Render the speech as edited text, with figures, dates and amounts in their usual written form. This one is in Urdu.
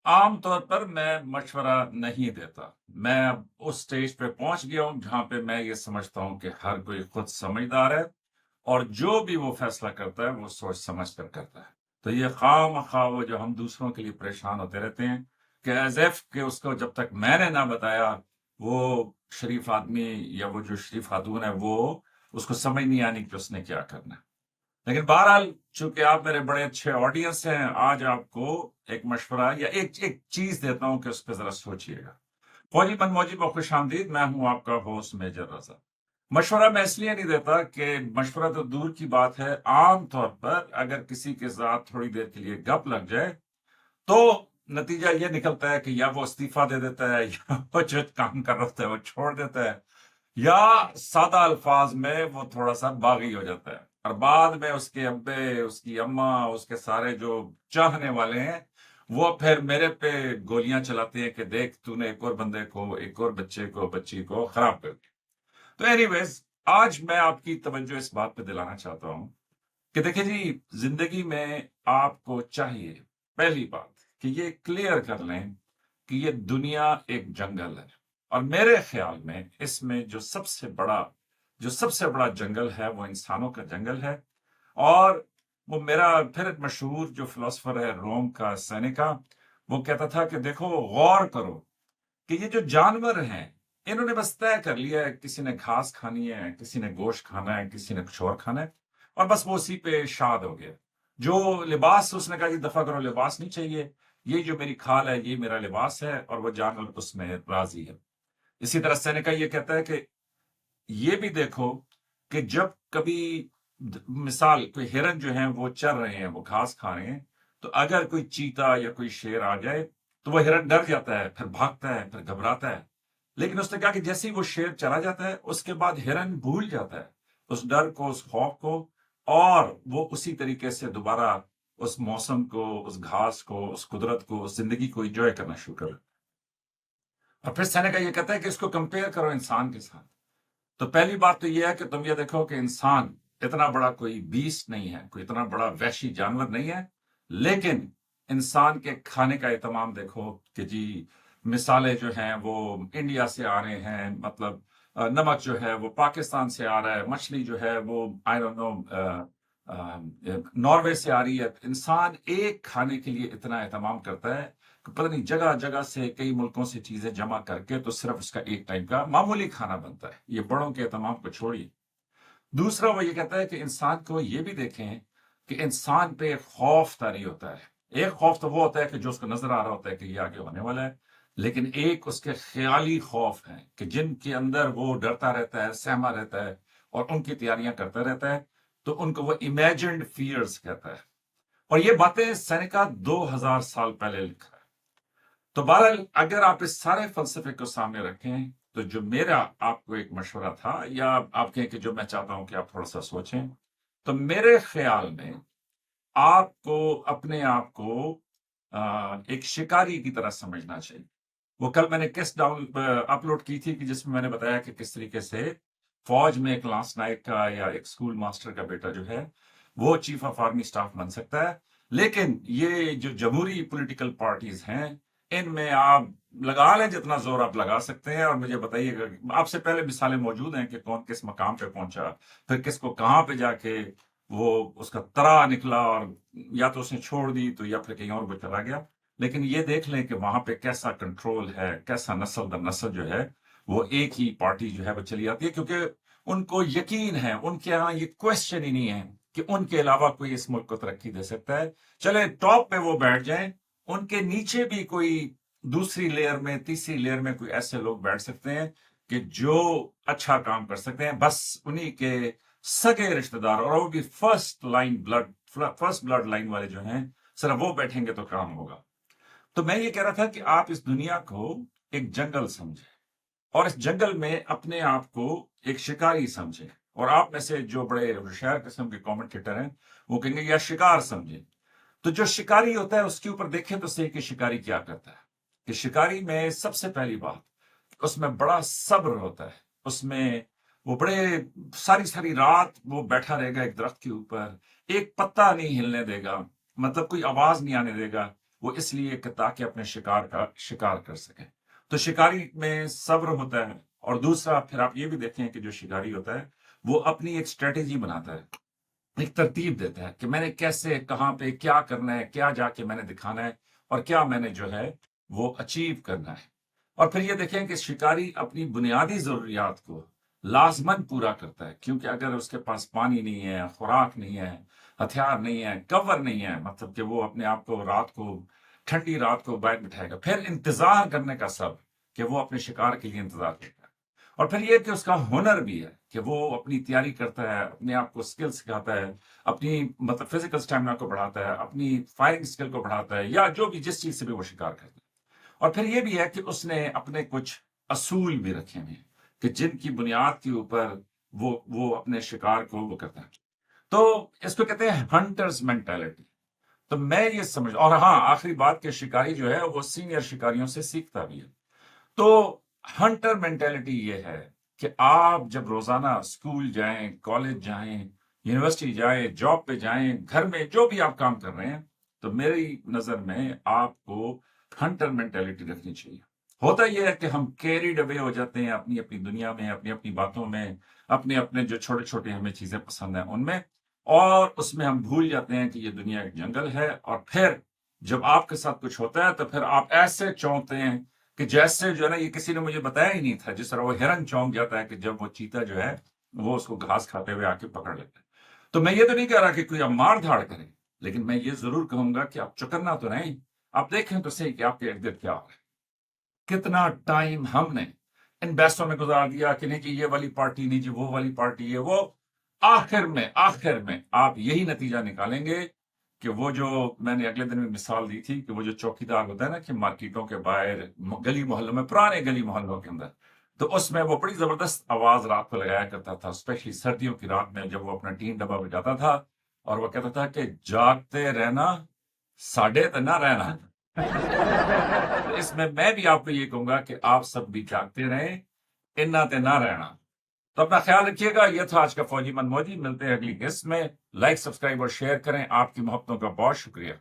عام طور پر میں مشورہ نہیں دیتا۔ میں اب اس سٹیج پہ پہنچ گیا ہوں جہاں پہ میں یہ سمجھتا ہوں کہ ہر کوئی خود سمجھدار ہے، اور جو بھی وہ فیصلہ کرتا ہے وہ سوچ سمجھ کر کرتا ہے۔ تو یہ خواہ مخواہ وہ جو ہم دوسروں کے لیے پریشان ہوتے رہتے ہیں کہ ایز ایف کہ اس کو جب تک میں نے نہ بتایا، وہ شریف آدمی یا وہ جو شریف خاتون ہے وہ اس کو سمجھ نہیں آنی کہ اس نے کیا کرنا ہے۔ لیکن بہرحال چونکہ آپ میرے بڑے اچھے آڈینس ہیں، آج آپ کو ایک مشورہ یا ایک چیز دیتا ہوں کہ اس پہ ذرا سوچئے گا۔ فوجی بن موجی میں خوش آمدید، میں ہوں آپ کا ہوسٹ میجر رضا۔ مشورہ میں اس لیے نہیں دیتا کہ مشورہ تو دور کی بات ہے، عام طور پر اگر کسی کے ساتھ تھوڑی دیر کے لیے گپ لگ جائے تو نتیجہ یہ نکلتا ہے کہ یا وہ استعفیٰ دے دیتا ہے، یا وہ جو کام کر رہا ہوتا ہے وہ چھوڑ دیتا ہے، یا سادہ الفاظ میں وہ تھوڑا سا باغی ہو جاتا ہے، اور بعد میں اس کے ابے، اس کی اماں، اس کے سارے جو چاہنے والے ہیں وہ پھر میرے پہ گولیاں چلاتے ہیں کہ دیکھ تو نے ایک اور بندے کو، ایک اور بچے کو، بچی کو خراب کر دیا۔ تو اینی ویز، آج میں آپ کی توجہ اس بات پہ دلانا چاہتا ہوں کہ دیکھیں جی، زندگی میں آپ کو چاہیے پہلی بات کہ یہ کلیئر کر لیں کہ یہ دنیا ایک جنگل ہے، اور میرے خیال میں اس میں جو سب سے بڑا جنگل ہے وہ انسانوں کا جنگل ہے۔ اور وہ میرا پھر ایک مشہور جو فلسفر ہے روم کا سینیکا، وہ کہتا تھا کہ دیکھو، غور کرو کہ یہ جو جانور ہیں انہوں نے بس طے کر لیا ہے، کسی نے گھاس کھانی ہے، کسی نے گوشت کھانا ہے، کسی نے کچھ اور کھانا ہے، اور بس وہ اسی پہ شاد ہو گیا۔ جو لباس اس نے کہا کہ دفعہ کرو، لباس نہیں چاہیے، یہ جو میری کھال ہے یہ میرا لباس ہے، اور وہ جانور اس میں راضی ہے۔ اسی طرح سینیکا یہ کہتا ہے کہ یہ بھی دیکھو کہ جب کبھی مثال کوئی ہرن جو ہیں وہ چر رہے ہیں، وہ گھاس کھا رہے ہیں، تو اگر کوئی چیتا یا کوئی شیر آ جائے تو وہ ہرن ڈر جاتا ہے، پھر بھاگتا ہے، پھر گھبراتا ہے۔ لیکن اس نے کہا کہ جیسے ہی وہ شیر چلا جاتا ہے اس کے بعد ہرن بھول جاتا ہے اس ڈر کو، اس خوف کو، اور وہ اسی طریقے سے دوبارہ اس موسم کو، اس گھاس کو، اس قدرت کو، اس زندگی کو انجوائے کرنا شروع کرے۔ اور پھر سینیکا یہ کہتا ہے کہ اس کو کمپیئر کرو انسان کے ساتھ۔ تو پہلی بات تو یہ ہے کہ تم یہ دیکھو کہ انسان اتنا بڑا کوئی بیسٹ نہیں ہے، کوئی اتنا بڑا وحشی جانور نہیں ہے، لیکن انسان کے کھانے کا اہتمام دیکھو کہ جی، مثالیں جو ہیں وہ انڈیا سے آ رہے ہیں، مطلب نمک جو ہے وہ پاکستان سے آ رہا ہے، مچھلی جو ہے وہ آئی ڈونٹ نو ناروے سے آ رہی ہے۔ انسان ایک کھانے کے لیے اتنا اہتمام کرتا ہے کہ پتہ نہیں جگہ جگہ سے کئی ملکوں سے چیزیں جمع کر کے تو صرف اس کا ایک ٹائم کا معمولی کھانا بنتا ہے۔ یہ بڑوں کے اہتمام کو چھوڑیے۔ دوسرا وہ یہ کہتا ہے کہ انسان کو یہ بھی دیکھیں کہ انسان پہ ایک خوف طاری ہوتا ہے۔ ایک خوف تو وہ ہوتا ہے کہ جو اس کو نظر آ رہا ہوتا ہے کہ یہ آگے ہونے والا ہے، لیکن ایک اس کے خیالی خوف ہیں کہ جن کے اندر وہ ڈرتا رہتا ہے، سہما رہتا ہے، اور ان کی تیاریاں کرتا رہتا ہے، تو ان کو وہ امیجنڈ فیئرز کہتا ہے۔ اور یہ باتیں سینیکا 2000 سال پہلے لکھا ہے۔ تو بہرحال اگر آپ اس سارے فلسفے کو سامنے رکھیں تو جو میرا آپ کو ایک مشورہ تھا، یا آپ کہیں کہ جو میں چاہتا ہوں کہ آپ تھوڑا سا سوچیں، تو میرے خیال میں آپ کو اپنے آپ کو ایک شکاری کی طرح سمجھنا چاہیے۔ وہ کل میں نے کس اپلوڈ کی تھی کہ جس میں میں نے بتایا کہ کس طریقے سے فوج میں ایک لانس نائک کا یا ایک اسکول ماسٹر کا بیٹا جو ہے وہ چیف آف آرمی اسٹاف بن سکتا ہے، لیکن یہ جو جمہوری پولیٹیکل پارٹیز ہیں ان میں آپ لگا لیں جتنا زور آپ لگا سکتے ہیں، اور مجھے بتائیے گا، آپ سے پہلے مثالیں موجود ہیں کہ کون کس مقام پہ پہنچا، پھر کس کو کہاں پہ جا کے وہ اس کا طرح نکلا، اور یا تو اس نے چھوڑ دی تو یا پھر کہیں اور وہ چلا گیا۔ لیکن یہ دیکھ لیں کہ وہاں پہ کیسا کنٹرول ہے، کیسا نسل در نسل جو ہے وہ ایک ہی پارٹی جو ہے وہ چلی آتی ہے، کیونکہ ان کو یقین ہے، ان کے یہاں یہ کوشچن ہی نہیں ہے کہ ان کے علاوہ کوئی اس ملک کو ترقی دے سکتا ہے۔ چلے ٹاپ پہ وہ بیٹھ جائیں، ان کے نیچے بھی کوئی دوسری لیئر میں، تیسری لیئر میں کوئی ایسے لوگ بیٹھ سکتے ہیں کہ جو اچھا کام کر سکتے ہیں، بس انہی کے سگے رشتہ دار، اور وہ بھی فرسٹ بلڈ لائن والے جو ہیں، صرف وہ بیٹھیں گے تو کام ہوگا۔ تو میں یہ کہہ رہا تھا کہ آپ اس دنیا کو ایک جنگل سمجھیں، اور اس جنگل میں اپنے آپ کو ایک شکاری سمجھیں، اور آپ میں سے جو بڑے ہوشیار قسم کے کامنٹیٹر ہیں وہ کہیں گے یا شکار سمجھیں۔ تو جو شکاری ہوتا ہے اس کے اوپر دیکھیں تو صحیح کہ شکاری کیا کرتا ہے، کہ شکاری میں سب سے پہلی بات اس میں بڑا صبر ہوتا ہے۔ اس میں وہ بڑے ساری ساری رات وہ بیٹھا رہے گا ایک درخت کے اوپر، ایک پتا نہیں ہلنے دے گا، مطلب کوئی آواز نہیں آنے دے گا، وہ اس لیے کہ تاکہ اپنے شکار کا شکار کر سکیں. تو شکاری میں صبر ہوتا ہے. اور دوسرا پھر آپ یہ بھی دیکھیں کہ جو شکاری ہوتا ہے وہ اپنی ایک اسٹریٹجی بناتا ہے, ایک ترتیب دیتا ہے کہ میں نے کیسے, کہاں پہ کیا کرنا ہے, کیا جا کے میں نے دکھانا ہے, اور کیا میں نے جو ہے وہ اچیو کرنا ہے. اور پھر یہ دیکھیں کہ شکاری اپنی بنیادی ضروریات کو لازماً پورا کرتا ہے, کیونکہ اگر اس کے پاس پانی نہیں ہے, خوراک نہیں ہے, ہتھیار نہیں ہے, کور نہیں ہے, مطلب کہ وہ اپنے آپ کو رات کو, ٹھنڈی رات کو باہر بٹھائے گا. پھر انتظار کرنے کا سب کہ وہ اپنے شکار کے لیے انتظار کرتا ہے. اور پھر یہ کہ اس کا ہنر بھی ہے کہ وہ اپنی تیاری کرتا ہے, اپنے آپ کو سکل سکھاتا ہے, اپنی مطلب فزیکل سٹیمنا کو بڑھاتا ہے, اپنی فائرنگ سکل کو بڑھاتا ہے, یا جو بھی جس چیز سے بھی وہ شکار کرتا ہے. اور پھر یہ بھی ہے کہ اس نے اپنے کچھ اصول بھی رکھے ہیں کہ جن کی بنیاد کے اوپر وہ اپنے شکار کو وہ کرتا ہے. تو اس کو کہتے ہیں ہنٹرز مینٹالٹی. تو میں یہ سمجھ, اور ہاں آخری بات کہ شکاری جو ہے وہ سینئر شکاریوں سے سیکھتا بھی ہے. تو ہنٹر مینٹالٹی یہ ہے کہ آپ جب روزانہ اسکول جائیں, کالج جائیں, یونیورسٹی جائیں, جاب پہ جائیں, گھر میں جو بھی آپ کام کر رہے ہیں, تو میری نظر میں آپ کو ہنٹر مینٹالٹی رکھنی چاہیے. ہوتا یہ ہے کہ ہم کیریڈ اوے ہو جاتے ہیں اپنی اپنی دنیا میں, اپنی اپنی باتوں میں, اپنے اپنے جو چھوٹے چھوٹے ہمیں چیزیں پسند ہیں ان میں, اور اس میں ہم بھول جاتے ہیں کہ یہ دنیا ایک جنگل ہے. اور پھر جب آپ کے ساتھ کچھ ہوتا ہے تو پھر آپ ایسے چونکتے ہیں کہ جیسے جو ہے نا, یہ کسی نے مجھے بتایا ہی نہیں تھا, جس طرح وہ ہرن چونک جاتا ہے کہ جب وہ چیتا جو ہے وہ اس کو گھاس کھاتے ہوئے آ کے پکڑ لیتا ہے. تو میں یہ تو نہیں کہہ رہا کہ کوئی آپ مار دھاڑ کریں, لیکن میں یہ ضرور کہوں گا کہ آپ چکرنا تو نہیں. آپ دیکھیں تو صحیح کہ آپ کے ارد گرد کیا ہو رہا ہے. کتنا ٹائم ہم نے ان بحثوں میں گزار دیا کہ نہیں جی یہ والی پارٹی, نہیں جی وہ والی پارٹی ہے وہ. آخر میں آپ یہی نتیجہ نکالیں گے کہ وہ جو میں نے اگلے دن میں مثال دی تھی کہ وہ جو چوکیدار ہوتا ہے نا کہ مارکیٹوں کے باہر, گلی محلوں میں, پرانے گلی محلوں کے اندر, تو اس میں وہ بڑی زبردست آواز رات کو لگایا کرتا تھا, اسپیشلی سردیوں کی رات میں جب وہ اپنا ٹین ڈبہ بجاتا تھا, اور وہ کہتا تھا کہ جاگتے رہنا, ساڑھے تے نہ رہنا. تو اس میں بھی آپ کو یہ کہوں گا کہ آپ سب بھی جاگتے رہیں, انہ تے نہ رہنا. تو اپنا خیال رکھیے گا. یہ تھا آج کا فوجی من موجی. ملتے ہیں اگلی قسط میں. لائک, سبسکرائب اور شیئر کریں. آپ کی محبتوں کا بہت شکریہ.